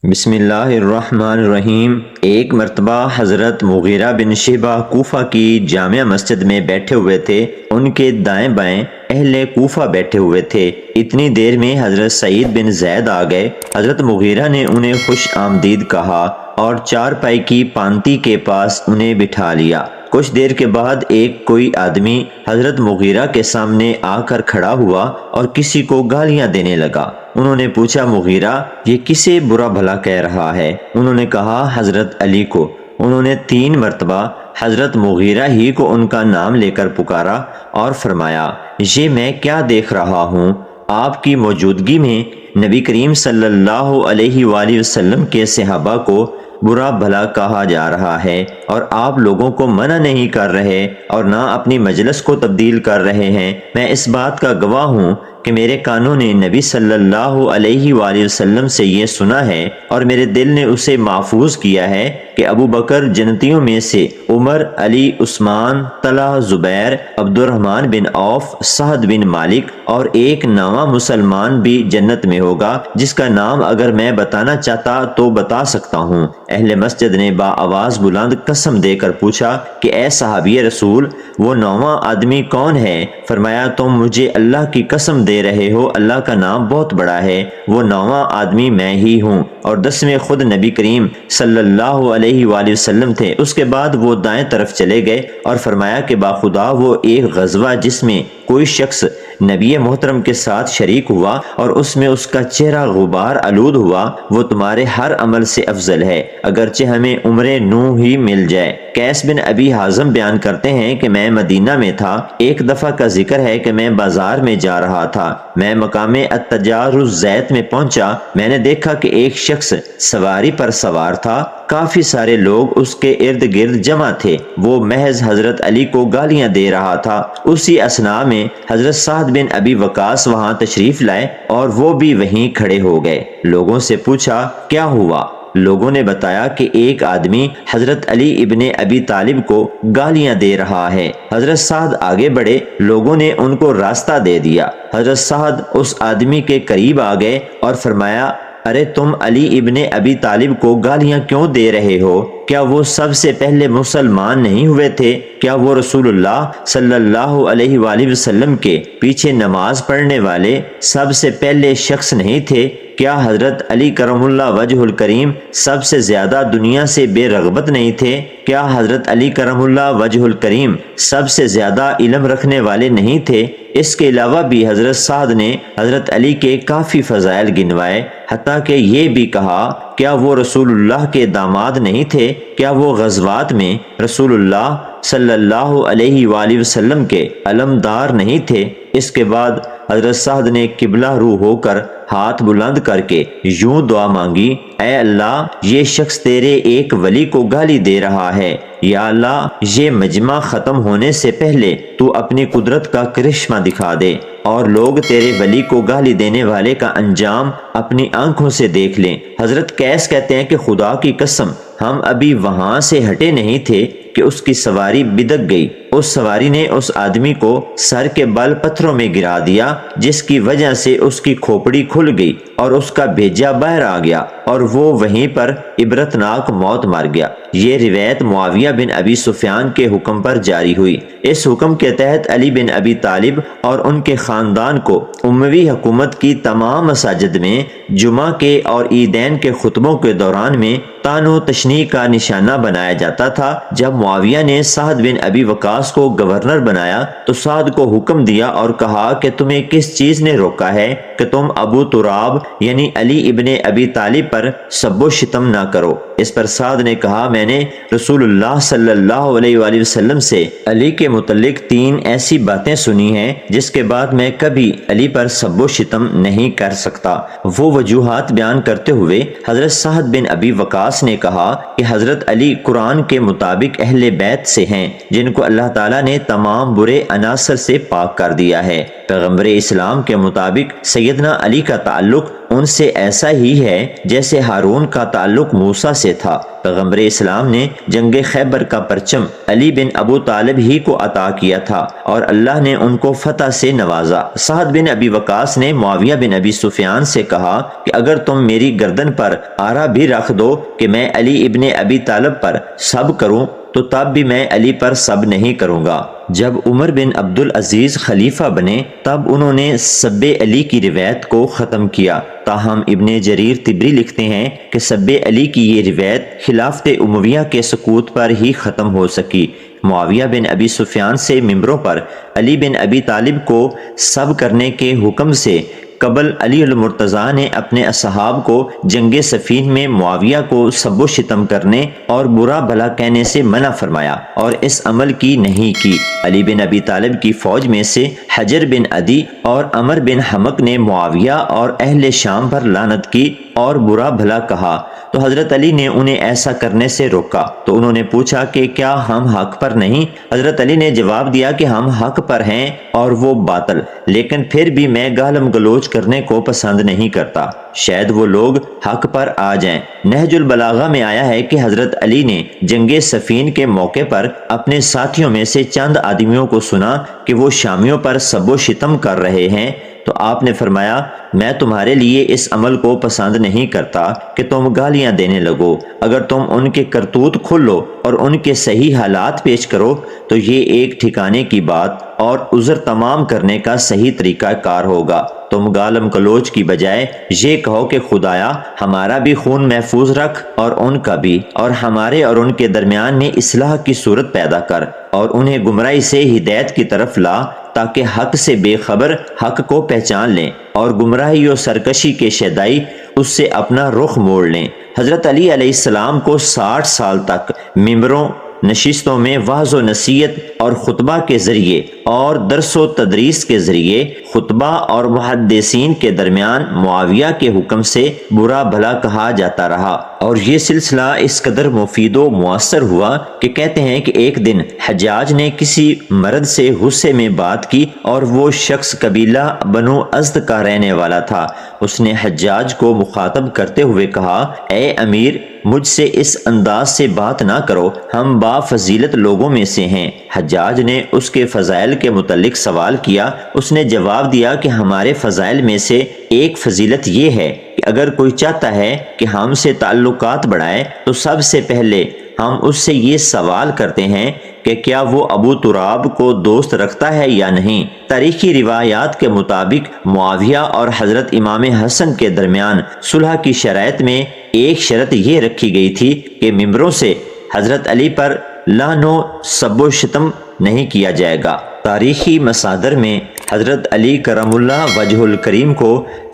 بسم اللہ الرحمن الرحیم۔ ایک مرتبہ حضرت مغیرہ بن شعبہ کوفہ کی جامع مسجد میں بیٹھے ہوئے تھے۔ ان کے دائیں بائیں اہل کوفہ بیٹھے ہوئے تھے۔ اتنی دیر میں حضرت سعید بن زید آ گئے۔ حضرت مغیرہ نے انہیں خوش آمدید کہا اور چارپائی کی پانتی کے پاس انہیں بٹھا لیا۔ کچھ دیر کے بعد ایک کوئی آدمی حضرت مغیرہ کے سامنے آ کر کھڑا ہوا اور کسی کو گالیاں دینے لگا۔ انہوں نے پوچھا، مغیرہ یہ کسے برا بھلا کہہ رہا ہے؟ انہوں نے کہا، حضرت علی کو۔ انہوں نے 3 مرتبہ حضرت مغیرہ ہی کو ان کا نام لے کر پکارا اور فرمایا، یہ میں کیا دیکھ رہا ہوں؟ آپ کی موجودگی میں نبی کریم صلی اللہ علیہ وآلہ وسلم کے صحابہ کو برا بھلا کہا جا رہا ہے اور آپ لوگوں کو منع نہیں کر رہے اور نہ اپنی مجلس کو تبدیل کر رہے ہیں۔ میں اس بات کا گواہ ہوں کہ میرے کانوں نے نبی صلی اللہ علیہ وآلہ وسلم سے یہ سنا ہے اور میرے دل نے اسے محفوظ کیا ہے کہ ابو بکر جنتیوں میں سے، عمر، علی، عثمان، طلحہ، زبیر، عبد الرحمن بن عوف، سعد بن مالک اور ایک نواں مسلمان بھی جنت میں ہوگا، جس کا نام اگر میں بتانا چاہتا تو بتا سکتا ہوں۔ اہل مسجد نے با آواز بلند قسم دے کر پوچھا کہ اے صحابی رسول، وہ نواں آدمی کون ہے؟ فرمایا، تم مجھے اللہ کی قسم دے رہے ہو، اللہ کا نام بہت بڑا ہے، وہ نواں آدمی میں ہی ہوں، اور 10ویں خود نبی کریم صلی اللہ علیہ وآلہ وسلم تھے۔ اس کے بعد وہ دائیں طرف چلے گئے اور فرمایا کہ باخدا وہ ایک غزوہ جس میں کوئی شخص نبی محترم کے ساتھ شریک ہوا اور اس میں اس کا چہرہ غبار آلود ہوا، وہ تمہارے ہر عمل سے افضل ہے، اگرچہ ہمیں عمر نوح ہی مل جائے۔ قیس بن ابی حازم بیان کرتے ہیں کہ میں مدینہ میں تھا۔ ایک دفعہ کا ذکر ہے کہ میں بازار میں جا رہا تھا۔ میں مقام التجار الزیت میں پہنچا۔ میں نے دیکھا کہ ایک شخص سواری پر سوار تھا۔ کافی سارے لوگ اس کے ارد گرد جمع تھے۔ وہ محض حضرت علی کو گالیاں دے رہا تھا۔ اسی اثناء میں حضرت سعد بن ابی وقاص وہاں تشریف لائے اور وہ بھی وہیں کھڑے ہو گئے۔ لوگوں سے پوچھا، کیا ہوا؟ لوگوں نے بتایا کہ ایک آدمی حضرت علی ابن ابی طالب کو گالیاں دے رہا ہے۔ حضرت سعد آگے بڑھے، لوگوں نے ان کو راستہ دے دیا۔ حضرت سعد اس آدمی کے قریب آ گئے اور فرمایا، ارے تم علی ابن ابی طالب کو گالیاں کیوں دے رہے ہو؟ کیا وہ سب سے پہلے مسلمان نہیں ہوئے تھے؟ کیا وہ رسول اللہ صلی اللہ علیہ وآلہ وسلم کے پیچھے نماز پڑھنے والے سب سے پہلے شخص نہیں تھے؟ کیا حضرت علی کرم اللہ وجہ الکریم سب سے زیادہ دنیا سے بے رغبت نہیں تھے؟ کیا حضرت علی کرم اللہ وجہ الکریم سب سے زیادہ علم رکھنے والے نہیں تھے؟ اس کے علاوہ بھی حضرت سعد نے حضرت علی کے کافی فضائل گنوائے، حتیٰ کہ یہ بھی کہا، کیا وہ رسول اللہ کے داماد نہیں تھے؟ کیا وہ غزوات میں رسول اللہ صلی اللہ علیہ وآلہ وسلم کے علمدار نہیں تھے؟ اس کے بعد حضرت سعد نے قبلہ رو ہو کر ہاتھ بلند کر کے یوں دعا مانگی، اے اللہ، یہ شخص تیرے ایک ولی کو گالی دے رہا ہے، یا اللہ یہ مجمع ختم ہونے سے پہلے تو اپنی قدرت کا کرشمہ دکھا دے اور لوگ تیرے ولی کو گالی دینے والے کا انجام اپنی آنکھوں سے دیکھ لیں۔ حضرت قیس کہتے ہیں کہ خدا کی قسم ہم ابھی وہاں سے ہٹے نہیں تھے کہ اس کی سواری بدک گئی۔ اس سواری نے اس آدمی کو سر کے بل پتھروں میں گرا دیا، جس کی وجہ سے اس کی کھوپڑی کھل گئی اور اس کا بھیجا باہر آ گیا اور وہ وہیں پر عبرتناک موت مر گیا۔ یہ روایت معاویہ بن ابی سفیان کے حکم پر جاری ہوئی۔ اس حکم کے تحت علی بن ابی طالب اور ان کے خاندان کو اموی حکومت کی تمام مساجد میں جمعہ کے اور عیدین کے خطبوں کے دوران میں طعن و تشنیع کا نشانہ بنایا جاتا تھا۔ جب معاویہ نے سعد بن ابی وقاص کو گورنر بنایا تو سعد کو حکم دیا اور کہا کہ تمہیں کس چیز نے روکا ہے کہ تم ابو تراب یعنی علی ابن ابی طالب پر سب و شتم نہ کرو؟ اس پر سعد نے کہا، میں نے رسول اللہ صلی اللہ علیہ وآلہ وسلم سے علی کے متعلق 3 ایسی باتیں سنی ہیں جس کے بعد میں کبھی علی پر سب و شتم نہیں کر سکتا۔ وہ وجوہات بیان کرتے ہوئے حضرت سعد بن ابی وقاص نے کہا کہ حضرت علی قرآن کے مطابق اہل بیت سے ہیں، جن کو اللہ تعالیٰ نے تمام برے عناصر سے پاک کر دیا ہے۔ پیغمبر اسلام کے مطابق سیدنا علی کا تعلق ان سے ایسا ہی ہے جیسے ہارون کا تعلق موسیٰ سے تھا۔ پیغمبر اسلام نے جنگ خیبر کا پرچم علی بن ابو طالب ہی کو عطا کیا تھا اور اللہ نے ان کو فتح سے نوازا۔ سعد بن ابی وقاص نے معاویہ بن ابی سفیان سے کہا کہ اگر تم میری گردن پر آرا بھی رکھ دو کہ میں علی ابن ابی طالب پر سب کروں تو تب بھی میں علی پر سب نہیں کروں گا۔ جب عمر بن عبدالعزیز خلیفہ بنے تب انہوں نے سب علی کی روایت کو ختم کیا، تاہم ابن جریر طبری لکھتے ہیں کہ سب علی کی یہ روایت خلافت امویہ کے سقوط پر ہی ختم ہو سکی۔ معاویہ بن ابی سفیان سے ممبروں پر علی بن ابی طالب کو سب کرنے کے حکم سے قبل علی المرتضیٰ نے اپنے اصحاب کو جنگ صفین میں معاویہ کو سب و شتم کرنے اور برا بھلا کہنے سے منع فرمایا اور اس عمل کی نہیں کی۔ علی بن ابی طالب کی فوج میں سے حجر بن عدی اور عمر بن حمق نے معاویہ اور اہل شام پر لعنت کی اور برا بھلا کہا، تو حضرت علی نے انہیں ایسا کرنے سے روکا۔ تو انہوں نے پوچھا کہ کیا ہم حق پر نہیں؟ حضرت علی نے جواب دیا کہ ہم حق پر ہیں اور وہ باطل، لیکن پھر بھی میں گالم گلوچ کرنے کو پسند نہیں کرتا، شاید وہ لوگ حق پر آ جائیں۔ نہج البلاغہ میں آیا ہے کہ حضرت علی نے جنگ صفین کے موقع پر اپنے ساتھیوں میں سے چند آدمیوں کو سنا کہ وہ شامیوں پر سب و شتم کر رہے ہیں، تو آپ نے فرمایا میں تمہارے لیے اس عمل کو پسند نہیں کرتا کہ تم گالیاں دینے لگو۔ اگر تم ان کے کرتوت کھولو اور ان کے صحیح حالات پیش کرو تو یہ ایک ٹھکانے کی بات اور عذر تمام کرنے کا صحیح طریقہ کار ہوگا۔ تم گالم گلوچ کی بجائے یہ کہو کہ خدایا ہمارا بھی خون محفوظ رکھ اور ان کا بھی، اور ہمارے اور ان کے درمیان میں اصلاح کی صورت پیدا کر اور انہیں گمراہی سے ہدایت کی طرف لا، تاکہ حق سے بے خبر حق کو پہچان لیں اور گمراہی و سرکشی کے شیدائی اس سے اپنا رخ موڑ لیں۔ حضرت علی علیہ السلام کو 60 سال تک ممبروں، نشستوں میں وعظ و نصیحت اور خطبہ کے ذریعے اور درس و تدریس کے ذریعے خطبہ اور محدثین کے درمیان معاویہ کے حکم سے برا بھلا کہا جاتا رہا، اور یہ سلسلہ اس قدر مفید و مؤثر ہوا کہ کہتے ہیں کہ ایک دن حجاج نے کسی مرد سے غصے میں بات کی اور وہ شخص قبیلہ بنو ازد کا رہنے والا تھا۔ اس نے حجاج کو مخاطب کرتے ہوئے کہا، اے امیر، مجھ سے اس انداز سے بات نہ کرو، ہم با فضیلت لوگوں میں سے ہیں۔ حجاج نے اس کے فضائل کے متعلق سوال کیا۔ اس نے جواب دیا کہ ہمارے فضائل میں سے ایک فضیلت یہ ہے کہ اگر کوئی چاہتا ہے کہ ہم سے تعلقات بڑھائے تو سب سے پہلے ہم اس سے یہ سوال کرتے ہیں کہ کیا وہ ابو تراب کو دوست رکھتا ہے یا نہیں۔ تاریخی روایات کے مطابق معاویہ اور حضرت امام حسن کے درمیان صلح کی شرائط میں ایک شرط یہ رکھی گئی تھی کہ ممبروں سے حضرت علی پر لعن و سب و شتم نہیں کیا جائے گا۔ تاریخی مصادر میں حضرت علی کرم اللہ وجہ الکریم کو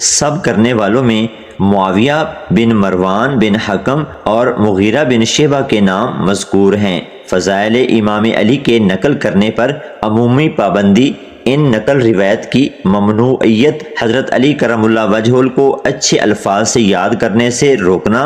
سب کرنے والوں میں معاویہ بن مروان بن حکم اور مغیرہ بن شعبہ کے نام مذکور ہیں۔ فضائل امام علی کے نقل کرنے پر عمومی پابندی، ان نقل روایت کی ممنوعیت، حضرت علی کرم اللہ وجہ کو اچھے الفاظ سے یاد کرنے سے روکنا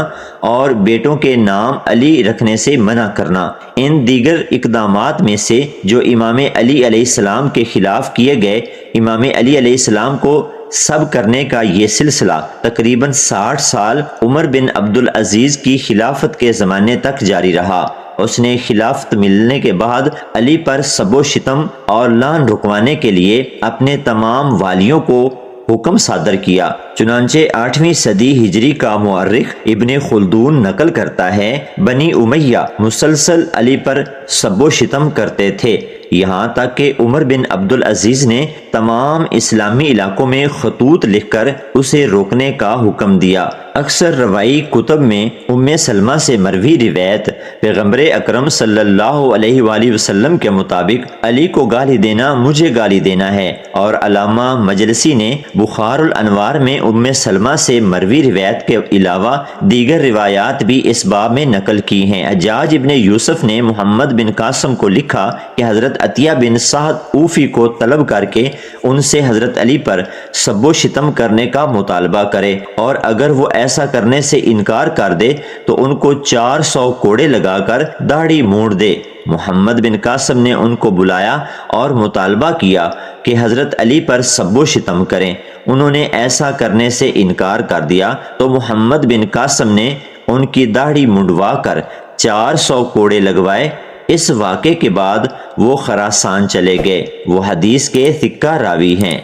اور بیٹوں کے نام علی رکھنے سے منع کرنا، ان دیگر اقدامات میں سے جو امام علی علیہ السلام کے خلاف کیے گئے۔ امام علی علیہ السلام کو سب کرنے کا یہ سلسلہ تقریباً 60 سال عمر بن عبدالعزیز کی خلافت کے زمانے تک جاری رہا۔ اس نے خلافت ملنے کے بعد علی پر سب و شتم اور لعن رکوانے کے لیے اپنے تمام والیوں کو حکم صادر کیا۔ چنانچہ 8ویں صدی ہجری کا مورخ ابن خلدون نقل کرتا ہے، بنی امیہ مسلسل علی پر سب و شتم کرتے تھے، یہاں تک کہ عمر بن عبدالعزیز نے تمام اسلامی علاقوں میں خطوط لکھ کر اسے روکنے کا حکم دیا۔ اکثر روائی کتب میں ام سلمہ سے مروی روایت پیغمبر اکرم صلی اللہ علیہ وآلہ وسلم کے مطابق علی کو گالی دینا مجھے گالی دینا ہے، اور علامہ مجلسی نے بخار الانوار میں ام سلمہ سے مروی روایت کے علاوہ دیگر روایات بھی اس باب میں نقل کی ہیں۔ حجاج ابن یوسف نے محمد بن قاسم کو لکھا کہ حضرت عطیہ بن سعد اوفی کو طلب کر کے ان سے حضرت علی پر سب و شتم کرنے کا مطالبہ کرے، اور اگر وہ ایسا کرنے سے انکار کر دے تو ان کو 400 کوڑے لگا کر داڑھی مونڈ دے۔ محمد بن قاسم نے ان کو بلایا اور مطالبہ کیا کہ حضرت علی پر سب و شتم کریں۔ انہوں نے ایسا کرنے سے انکار کر دیا تو محمد بن قاسم نے ان کی داڑھی منڈوا کر 400 کوڑے لگوائے۔ اس واقعے کے بعد وہ خراسان چلے گئے۔ وہ حدیث کے ثقہ راوی ہیں۔